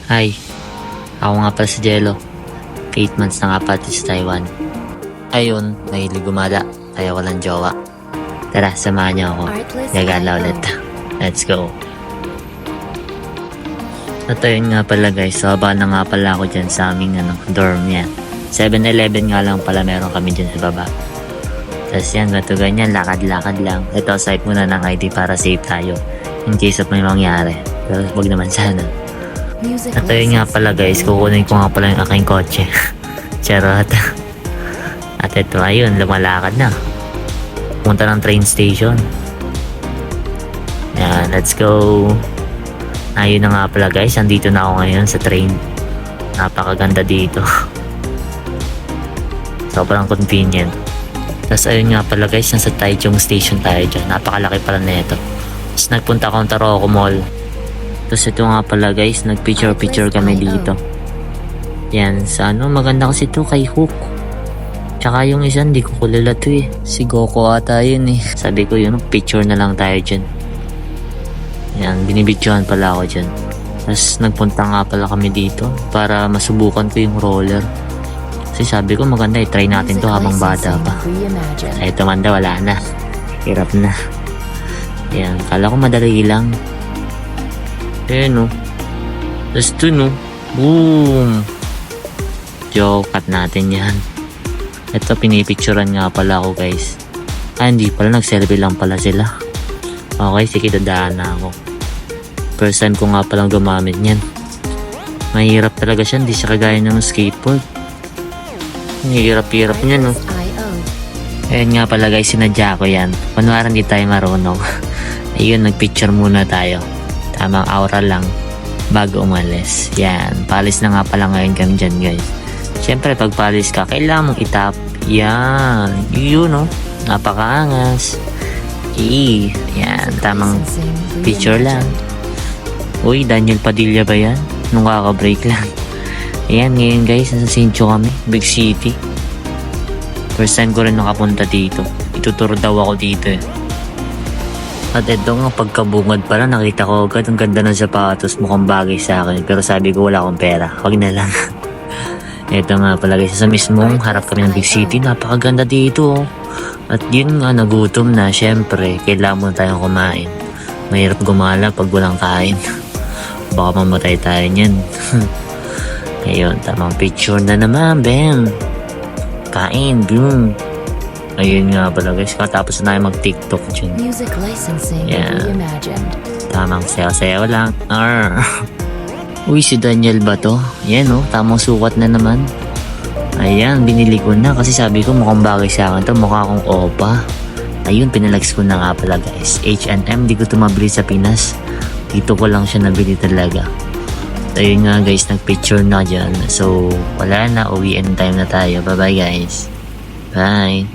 Hi, ako nga pala si Jello. 8 months na nga pala sa Taiwan. Ayun, mahilig gumala, kaya walang jowa. Tara, samahan niyo ako. Gagala ulit. Let's go. At ayun nga pala guys, so haba na nga pala ako dyan sa aming dorm niya. 7-Eleven nga lang pala meron kami dyan sa baba. Tapos yan, gato ganyan, lakad-lakad lang. Ito, swipe muna ng ID para safe tayo. In case of may mangyari. Pero wag naman sana. At ayun nga pala guys, kukunin ko nga pala yung aking kotse. Charot. At ito, ayun, lumalakad na. Punta ng train station. Yan, let's go. Ayun na nga pala guys, andito na ako ngayon sa train. Napakaganda dito. Sobrang convenient. Tapos ayun nga pala guys, nasa Taichung Station tayo dyan. Napakalaki pala na ito. Tapos nagpunta akong Taroko Mall. Tapos ito nga pala guys, nagpicture-picture kami dito. Yan, sa maganda kasi ito kay Hook. Tsaka yung isa, hindi ko kulala to eh. Si Goku ata yun eh. Sabi ko yun, picture na lang tayo dyan. Yan, binibidyohan pala ako dyan. Tapos nagpunta nga pala kami dito para masubukan ko yung roller. Kasi sabi ko maganda eh, try natin to habang bata pa. Ay ito man daw, wala na. Hirap na. Yan, kala ko madali lang. Ayan o. Tapos dun o. Boom! Joke, cut natin yan. Ito, pinipicturan nga pala ako guys. Hindi pala, nag-selfie lang pala sila. Okay, sige, dadaan na ako. First time ko nga palang gumamit yan. Mahirap talaga siya, hindi siya kagaya ng skateboard. Hirap-hirap niya no. Ayan nga pala guys, sinadya ko yan. Kunwari hindi tayo marunong. Ayun, nagpicture muna tayo. Tamang aura lang bago umalis. Yan, palis na nga pala ngayon kami dyan guys. Siyempre pag palis ka, kailangan mong itap. Yan, yun no. Napakaangas. Yan, tamang picture lang. Uy, Daniel Padilla ba yan? Nung kaka-break lang. Ayan, ngayon guys, nasa Sincho kami, Big City. First time ko rin nakapunta dito. Ituturo daw ako dito eh. At ito nga, pagkabungad pala, nakita ko agad ang ganda ng sapatos, mukhang bagay sa akin. Pero sabi ko wala akong pera, wag na lang. Ito nga pala guys, sa mismong harap kami ng Big City, napakaganda dito. At yun nga, nagutom na, syempre, kailangan mo tayong kumain. Mahirap gumala pag walang kain. Baka mamatay tayo niyan. Ayun, tamang picture na naman, bam. Kain, boom. Ayun nga pala guys, katapos na tayo mag-TikTok dyan. Yeah. Tamang sayaw-sayaw lang. Uy, si Daniel ba to? Yan oh, tamang sukat na naman. Ayan, binili ko na kasi sabi ko mukhang bagay sa akin to, mukha akong opa. Ayun, pinalags ko na nga pala guys. H&M, di ko ito mabili sa Pinas. Dito ko lang siya nabili talaga. Ayun nga guys, nagpicture na dyan. So, wala na, uwiin time na tayo. Bye bye guys. Bye.